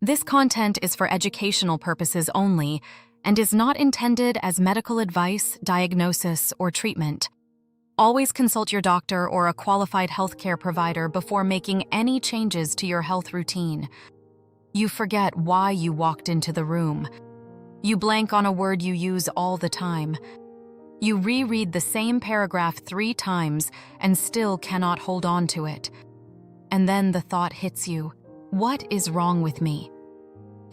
This content is for educational purposes only and is not intended as medical advice, diagnosis, or treatment. Always consult your doctor or a qualified healthcare provider before making any changes to your health routine. You forget why you walked into the room. You blank on a word you use all the time. You reread the same paragraph 3 times and still cannot hold on to it. And then the thought hits you, what is wrong with me?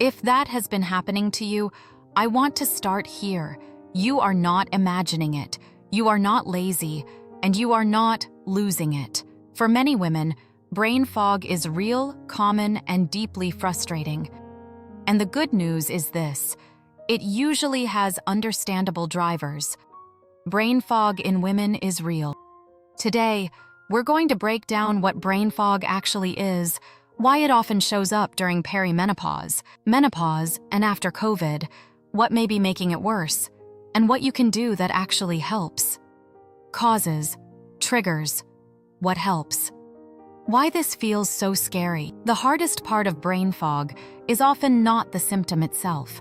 If that has been happening to you, I want to start here. You are not imagining it. You are not lazy, and you are not losing it. For many women, brain fog is real, common, and deeply frustrating. And the good news is this: it usually has understandable drivers. Brain fog in women is real. Today, we're going to break down what brain fog actually is, why it often shows up during perimenopause, menopause, and after COVID, what may be making it worse, and what you can do that actually helps. Causes, triggers, what helps. Why this feels so scary. The hardest part of brain fog is often not the symptom itself.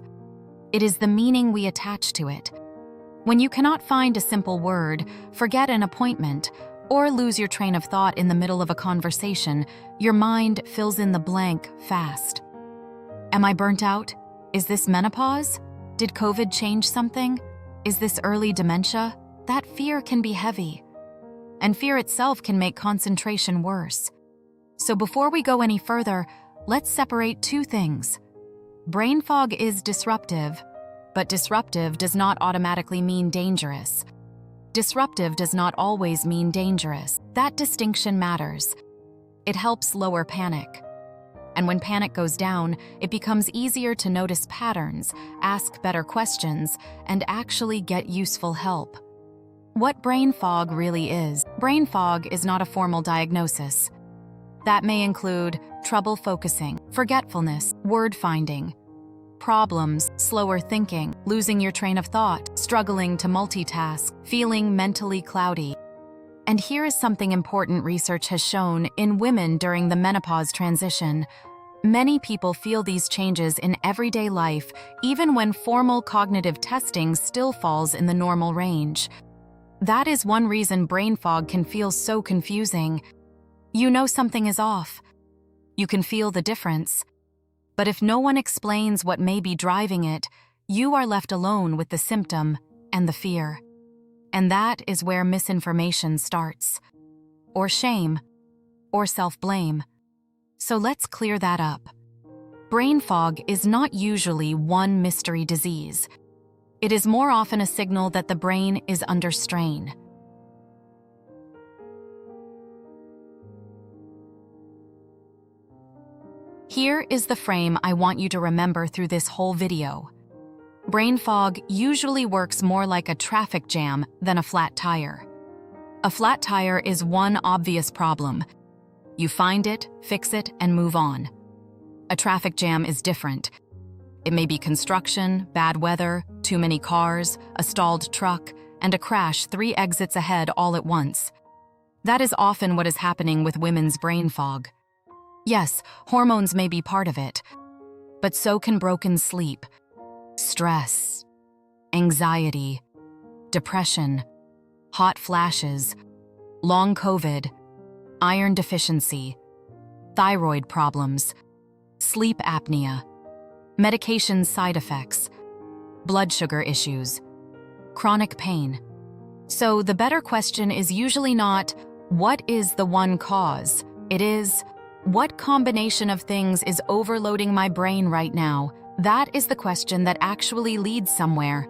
It is the meaning we attach to it. When you cannot find a simple word, forget an appointment, or lose your train of thought in the middle of a conversation, your mind fills in the blank fast. Am I burnt out? Is this menopause? Did COVID change something? Is this early dementia? That fear can be heavy. And fear itself can make concentration worse. So before we go any further, let's separate 2 things. Brain fog is disruptive, but disruptive does not automatically mean dangerous. Disruptive does not always mean dangerous. That distinction matters. It helps lower panic. And when panic goes down, it becomes easier to notice patterns, ask better questions, and actually get useful help. What brain fog really is. Brain fog is not a formal diagnosis. That may include trouble focusing, forgetfulness, word finding, problems, slower thinking, losing your train of thought, struggling to multitask, feeling mentally cloudy. And here is something important research has shown in women during the menopause transition. Many people feel these changes in everyday life, even when formal cognitive testing still falls in the normal range. That is one reason brain fog can feel so confusing. You know something is off. You can feel the difference. But if no one explains what may be driving it, you are left alone with the symptom and the fear. And that is where misinformation starts. Or shame. Or self-blame. So let's clear that up. Brain fog is not usually one mystery disease. It is more often a signal that the brain is under strain. Here is the frame I want you to remember through this whole video. Brain fog usually works more like a traffic jam than a flat tire. A flat tire is one obvious problem. You find it, fix it, and move on. A traffic jam is different. It may be construction, bad weather, too many cars, a stalled truck, and a crash 3 exits ahead all at once. That is often what is happening with women's brain fog. Yes, hormones may be part of it, but so can broken sleep, stress, anxiety, depression, hot flashes, long COVID, iron deficiency, thyroid problems, sleep apnea, medication side effects, blood sugar issues, chronic pain. So the better question is usually not, what is the one cause? It is, what combination of things is overloading my brain right now? That is the question that actually leads somewhere.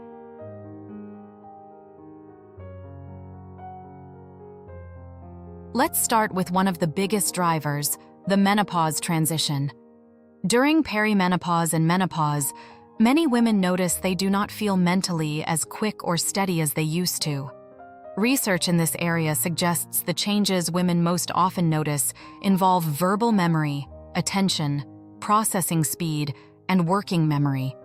Let's start with one of the biggest drivers, the menopause transition. During perimenopause and menopause, many women notice they do not feel mentally as quick or steady as they used to. Research in this area suggests the changes women most often notice involve verbal memory, attention, processing speed, and working memory.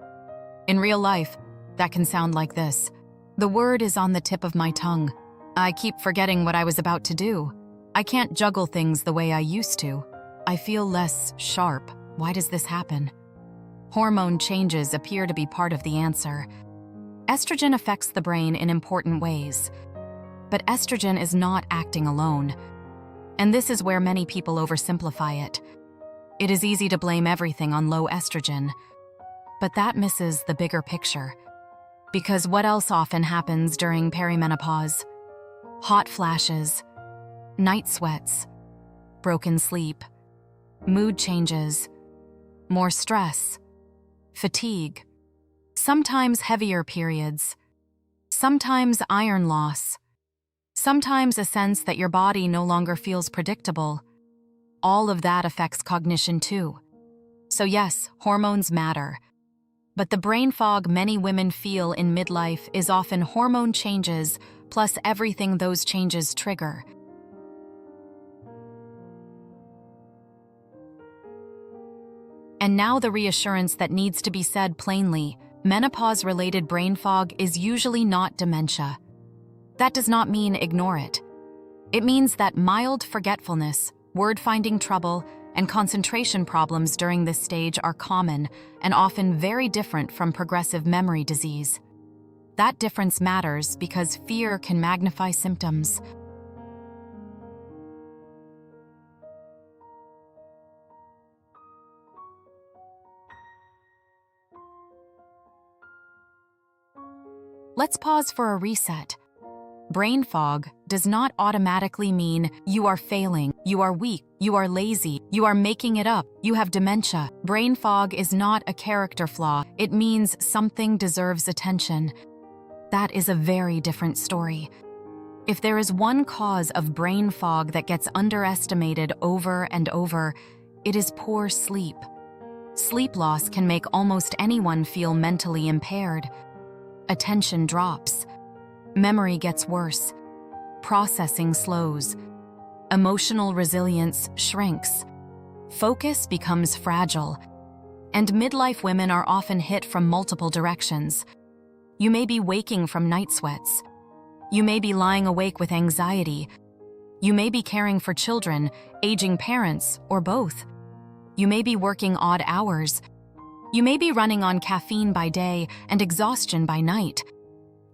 In real life, that can sound like this. The word is on the tip of my tongue. I keep forgetting what I was about to do. I can't juggle things the way I used to. I feel less sharp. Why does this happen? Hormone changes appear to be part of the answer. Estrogen affects the brain in important ways. But estrogen is not acting alone. And this is where many people oversimplify it. It is easy to blame everything on low estrogen. But that misses the bigger picture. Because what else often happens during perimenopause? Hot flashes, night sweats, broken sleep, mood changes, more stress, fatigue, sometimes heavier periods, sometimes iron loss, sometimes a sense that your body no longer feels predictable. All of that affects cognition too. So yes, hormones matter. But the brain fog many women feel in midlife is often hormone changes plus everything those changes trigger. And now the reassurance that needs to be said plainly: menopause-related brain fog is usually not dementia. That does not mean ignore it. It means that mild forgetfulness, word-finding trouble, and concentration problems during this stage are common and often very different from progressive memory disease. That difference matters because fear can magnify symptoms. Let's pause for a reset. Brain fog does not automatically mean you are failing, you are weak, you are lazy, you are making it up, you have dementia. Brain fog is not a character flaw. It means something deserves attention. That is a very different story. If there is one cause of brain fog that gets underestimated over and over, it is poor sleep. Sleep loss can make almost anyone feel mentally impaired. Attention drops. Memory gets worse. Processing slows. Emotional resilience shrinks. Focus becomes fragile. And midlife women are often hit from multiple directions. You may be waking from night sweats. You may be lying awake with anxiety. You may be caring for children, aging parents, or both. You may be working odd hours. You may be running on caffeine by day and exhaustion by night.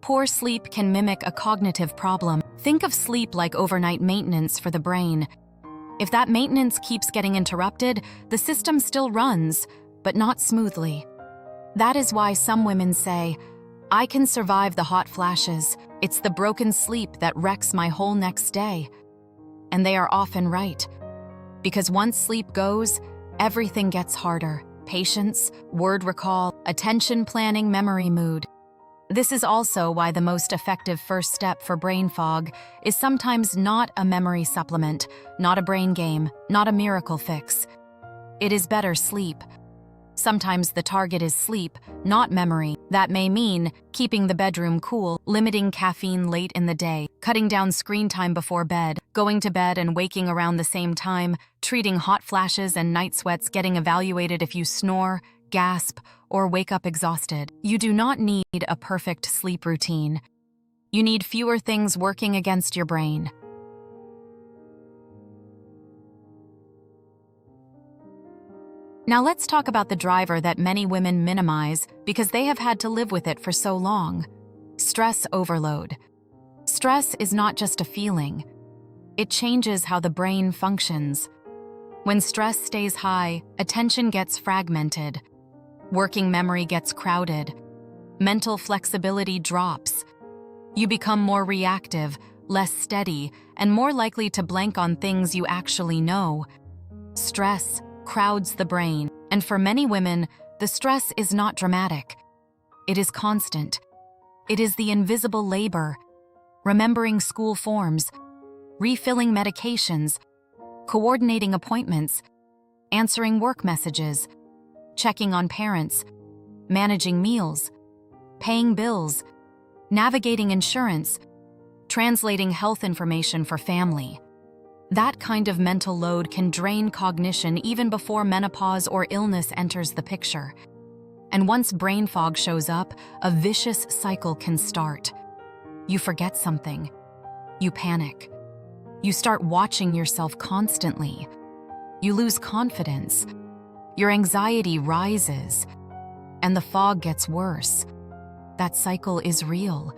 Poor sleep can mimic a cognitive problem. Think of sleep like overnight maintenance for the brain. If that maintenance keeps getting interrupted, the system still runs, but not smoothly. That is why some women say, "I can survive the hot flashes. It's the broken sleep that wrecks my whole next day." And they are often right. Because once sleep goes, everything gets harder. Patience, word recall, attention planning, memory mood. This is also why the most effective first step for brain fog is sometimes not a memory supplement, not a brain game, not a miracle fix. It is better sleep. Sometimes the target is sleep, not memory. That may mean keeping the bedroom cool, limiting caffeine late in the day, cutting down screen time before bed, going to bed and waking around the same time, treating hot flashes and night sweats, getting evaluated if you snore, gasp, or wake up exhausted. You do not need a perfect sleep routine. You need fewer things working against your brain. Now let's talk about the driver that many women minimize because they have had to live with it for so long. Stress overload. Stress is not just a feeling. It changes how the brain functions. When stress stays high, attention gets fragmented. Working memory gets crowded. Mental flexibility drops. You become more reactive, less steady, and more likely to blank on things you actually know. Stress crowds the brain, and for many women, the stress is not dramatic. It is constant. It is the invisible labor, remembering school forms, refilling medications, coordinating appointments, answering work messages, checking on parents, managing meals, paying bills, navigating insurance, translating health information for family. That kind of mental load can drain cognition even before menopause or illness enters the picture. And once brain fog shows up, a vicious cycle can start. You forget something. You panic. You start watching yourself constantly. You lose confidence. Your anxiety rises. and the fog gets worse. That cycle is real,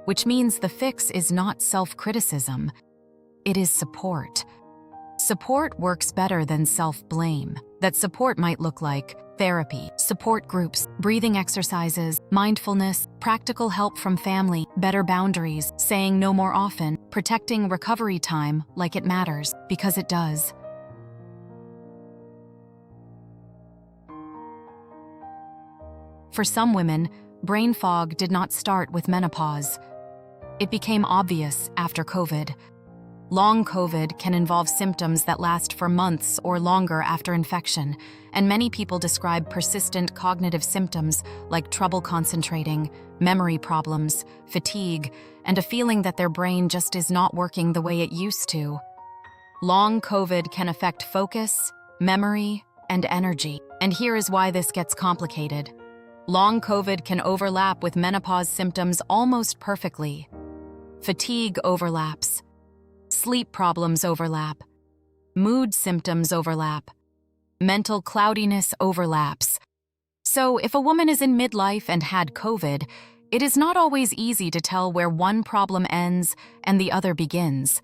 which means the fix is not self-criticism. It is support. Support works better than self-blame. That support might look like therapy, support groups, breathing exercises, mindfulness, practical help from family, better boundaries, saying no more often, protecting recovery time like it matters, because it does. For some women, brain fog did not start with menopause. It became obvious after COVID. Long COVID can involve symptoms that last for months or longer after infection, and many people describe persistent cognitive symptoms like trouble concentrating, memory problems, fatigue, and a feeling that their brain just is not working the way it used to. Long COVID can affect focus, memory, and energy, and here is why this gets complicated. Long COVID can overlap with menopause symptoms almost perfectly. Fatigue overlaps. Sleep problems overlap. Mood symptoms overlap. Mental cloudiness overlaps. So, if a woman is in midlife and had COVID, it is not always easy to tell where one problem ends and the other begins.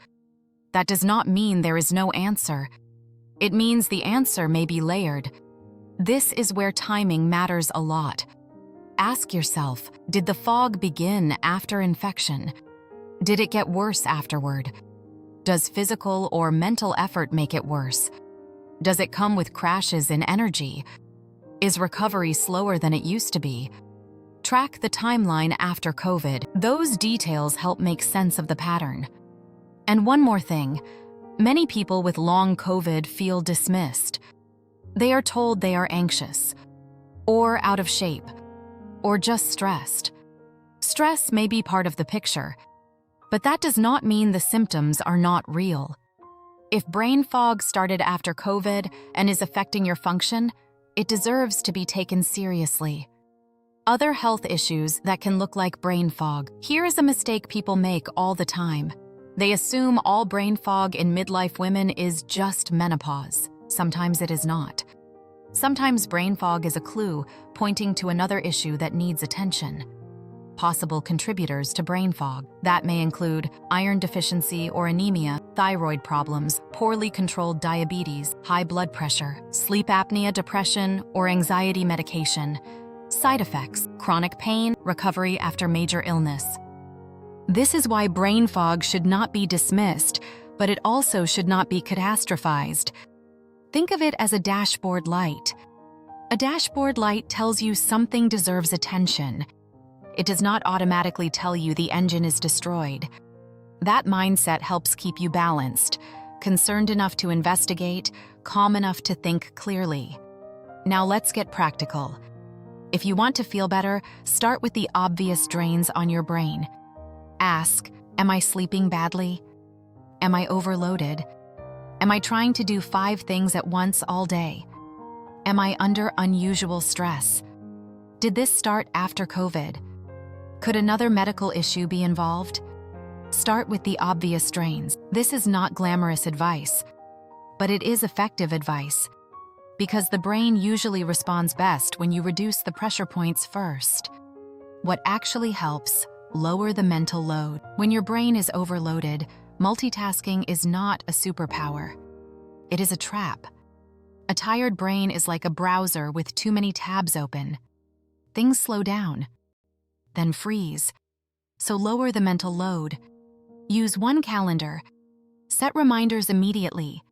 That does not mean there is no answer. It means the answer may be layered. This is where timing matters a lot. Ask yourself, did the fog begin after infection? Did it get worse afterward? Does physical or mental effort make it worse? Does it come with crashes in energy? Is recovery slower than it used to be? Track the timeline after COVID. Those details help make sense of the pattern. And one more thing, many people with long COVID feel dismissed. They are told they are anxious, or out of shape, or just stressed. Stress may be part of the picture, but that does not mean the symptoms are not real. If brain fog started after COVID and is affecting your function, it deserves to be taken seriously. Other health issues that can look like brain fog. Here is a mistake people make all the time. They assume all brain fog in midlife women is just menopause. Sometimes it is not. Sometimes brain fog is a clue pointing to another issue that needs attention. Possible contributors to brain fog. That may include iron deficiency or anemia, thyroid problems, poorly controlled diabetes, high blood pressure, sleep apnea, depression, or anxiety medication. Side effects, chronic pain, recovery after major illness. This is why brain fog should not be dismissed, but it also should not be catastrophized. Think of it as a dashboard light. A dashboard light tells you something deserves attention. It does not automatically tell you the engine is destroyed. That mindset helps keep you balanced, concerned enough to investigate, calm enough to think clearly. Now let's get practical. If you want to feel better, start with the obvious drains on your brain. Ask, am I sleeping badly? Am I overloaded? Am I trying to do 5 things at once all day? Am I under unusual stress? Did this start after COVID? Could another medical issue be involved? Start with the obvious drains. This is not glamorous advice, but it is effective advice, because the brain usually responds best when you reduce the pressure points first. What actually helps, lower the mental load. When your brain is overloaded, multitasking is not a superpower. It is a trap. A tired brain is like a browser with too many tabs open. Things slow down, then freeze. So lower the mental load. Use one calendar. Set reminders immediately.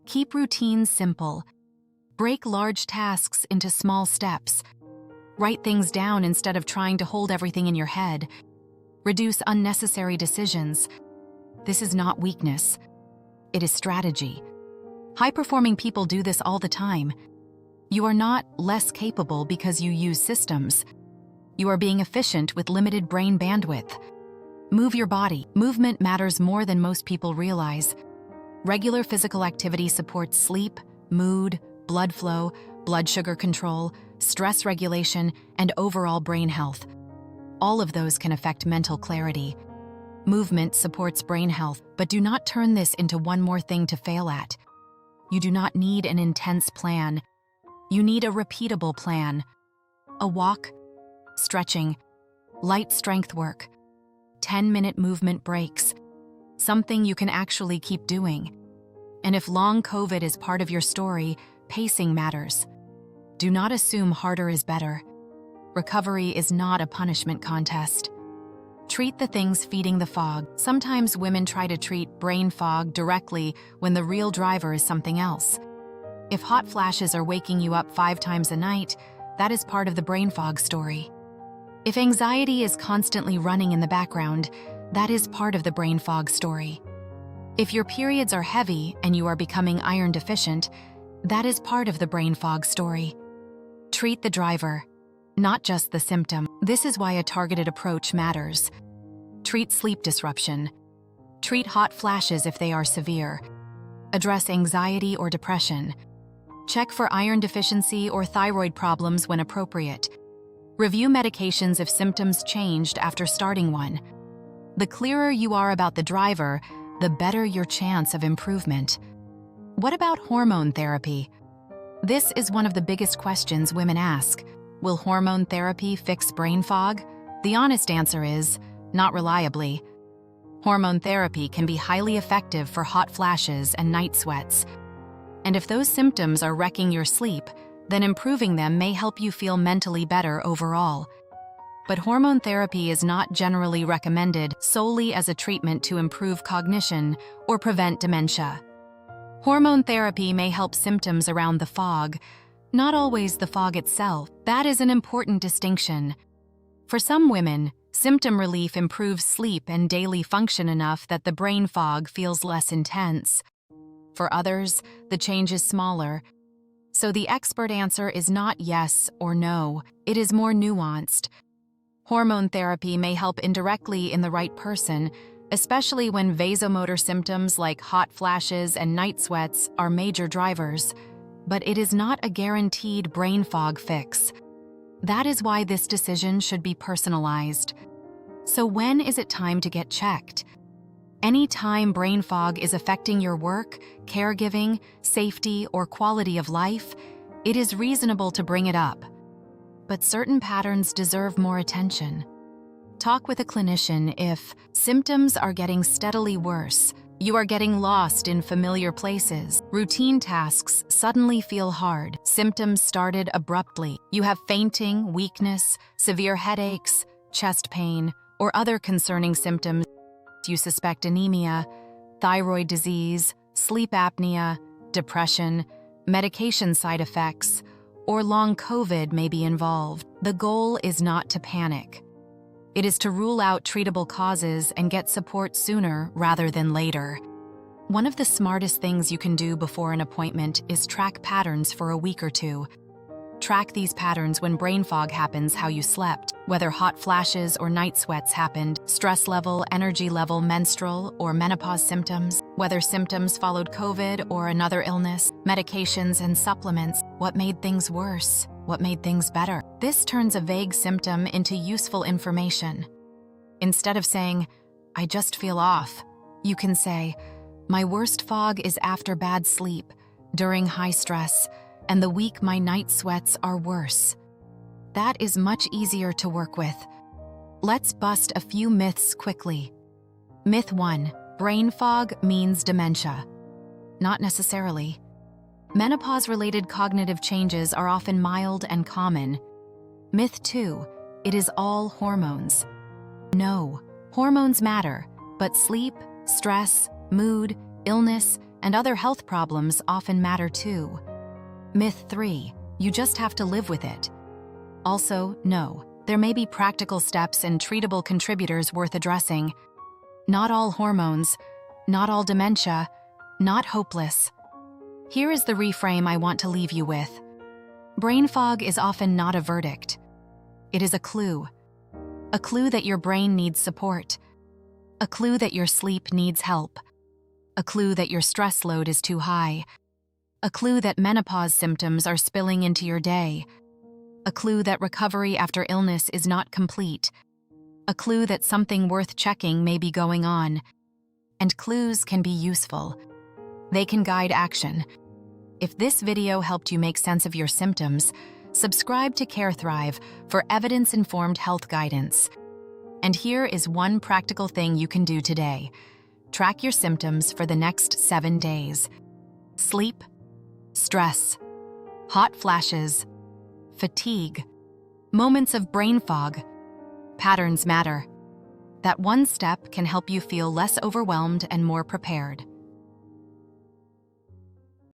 Keep routines simple. Break large tasks into small steps. Write things down instead of trying to hold everything in your head. Reduce unnecessary decisions. This is not weakness. It is strategy. High-performing people do this all the time. You are not less capable because you use systems. You are being efficient with limited brain bandwidth. Move your body. Movement matters more than most people realize. Regular physical activity supports sleep, mood, blood flow, blood sugar control, stress regulation, and overall brain health. All of those can affect mental clarity. Movement supports brain health, but do not turn this into one more thing to fail at. You do not need an intense plan. You need a repeatable plan. A walk, stretching, light strength work, 10-minute movement breaks, something you can actually keep doing. And if long COVID is part of your story, pacing matters. Do not assume harder is better. Recovery is not a punishment contest. Treat the things feeding the fog. Sometimes women try to treat brain fog directly when the real driver is something else. If hot flashes are waking you up 5 times a night, that is part of the brain fog story. If anxiety is constantly running in the background, that is part of the brain fog story. If your periods are heavy and you are becoming iron deficient, that is part of the brain fog story. Treat the driver, not just the symptom. This is why a targeted approach matters. Treat sleep disruption. Treat hot flashes if they are severe. Address anxiety or depression. Check for iron deficiency or thyroid problems when appropriate. Review medications if symptoms changed after starting one. The clearer you are about the driver, the better your chance of improvement. What about hormone therapy? This is one of the biggest questions women ask. Will hormone therapy fix brain fog? The honest answer is, not reliably. Hormone therapy can be highly effective for hot flashes and night sweats. And if those symptoms are wrecking your sleep, then improving them may help you feel mentally better overall. But hormone therapy is not generally recommended solely as a treatment to improve cognition or prevent dementia. Hormone therapy may help symptoms around the fog, not always the fog itself. That is an important distinction. For some women, symptom relief improves sleep and daily function enough that the brain fog feels less intense. For others, the change is smaller. So the expert answer is not yes or no, it is more nuanced. Hormone therapy may help indirectly in the right person, especially when vasomotor symptoms like hot flashes and night sweats are major drivers. But it is not a guaranteed brain fog fix. That is why this decision should be personalized. So when is it time to get checked? Anytime brain fog is affecting your work, caregiving, safety, or quality of life, it is reasonable to bring it up. But certain patterns deserve more attention. Talk with a clinician if symptoms are getting steadily worse, you are getting lost in familiar places, routine tasks suddenly feel hard, symptoms started abruptly, you have fainting, weakness, severe headaches, chest pain, or other concerning symptoms, you suspect anemia, thyroid disease, sleep apnea, depression, medication side effects, or long COVID may be involved. The goal is not to panic. It is to rule out treatable causes and get support sooner rather than later. One of the smartest things you can do before an appointment is track patterns for a week or 2. Track these patterns when brain fog happens, how you slept, whether hot flashes or night sweats happened, stress level, energy level, menstrual or menopause symptoms, whether symptoms followed COVID or another illness, medications and supplements, what made things worse, what made things better. This turns a vague symptom into useful information. Instead of saying, "I just feel off," you can say, "My worst fog is after bad sleep, during high stress, and the week my night sweats are worse." That is much easier to work with. Let's bust a few myths quickly. Myth 1: brain fog means dementia. Not necessarily. Menopause-related cognitive changes are often mild and common. Myth 2: it is all hormones. No, hormones matter, but sleep, stress, mood, illness, and other health problems often matter too. Myth 3: you just have to live with it. Also, no, there may be practical steps and treatable contributors worth addressing. Not all hormones, not all dementia, not hopeless. Here is the reframe I want to leave you with. Brain fog is often not a verdict. It is a clue. A clue that your brain needs support. A clue that your sleep needs help. A clue that your stress load is too high. A clue that menopause symptoms are spilling into your day. A clue that recovery after illness is not complete. A clue that something worth checking may be going on. And clues can be useful. They can guide action. If this video helped you make sense of your symptoms, Subscribe to CareThrive for evidence-informed health guidance. And here is one practical thing you can do today. Track your symptoms for the next 7 days. Sleep, stress, hot flashes, fatigue, moments of brain fog. Patterns matter. That one step can help you feel less overwhelmed and more prepared.